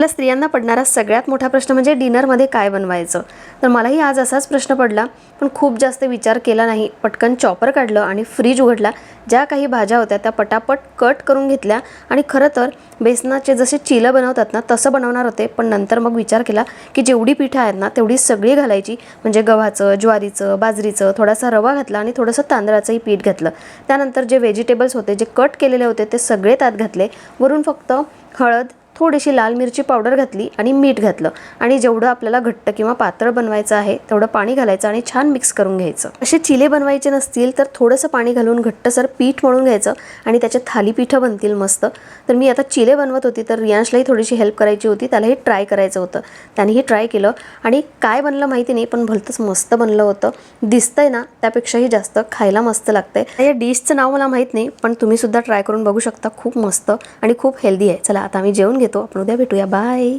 आपल्या स्त्रियांना पडणारा सगळ्यात मोठा प्रश्न म्हणजे डिनरमध्ये काय बनवायचं. तर मलाही आज असाच प्रश्न पडला, पण खूप जास्त विचार केला नाही. पटकन चॉपर काढलं आणि फ्रीज उघडला. ज्या काही भाज्या होत्या त्या पटापट कट करून घेतल्या आणि खरं तर बेसनाचे जसे चिलं बनवतात ना तसं बनवणार होते. पण नंतर मग विचार केला की जेवढी पिठं आहेत ना तेवढी सगळी घालायची, म्हणजे गव्हाचं, ज्वारीचं, बाजरीचं, थोडासा रवा घातला आणि थोडंसं तांदळाचंही पीठ घातलं. त्यानंतर जे व्हेजिटेबल्स होते, जे कट केलेले होते ते सगळे त्यात घातले. वरून फक्त हळद, थोडीशी लाल मिरची पावडर घातली आणि मीठ घातलं आणि जेवढं आपल्याला घट्ट किंवा पातळ बनवायचं आहे तेवढं पाणी घालायचं आणि छान मिक्स करून घ्यायचं. असे चिले बनवायचे नसतील तर थोडंसं पाणी घालून घट्टसर पीठ मळून घ्यायचं आणि त्याचे थालीपीठं बनतील मस्त. तर मी आता चिले बनवत होती तर रियांशलाही थोडीशी हेल्प करायची होती, त्यालाही ट्राय करायचं होतं. त्यानेही ट्राय केलं आणि काय बनलं माहिती नाही, पण भलतंच मस्त बनलं होतं. दिसतंय ना त्यापेक्षाही जास्त खायला मस्त लागतंय. या डिशचं नाव मला माहीत नाही, पण तुम्ही सुद्धा ट्राय करून बघू शकता. खूप मस्त आणि खूप हेल्दी आहे. चला आता आम्ही जेवून घेतो. आपण उद्या भेटूया. बाय.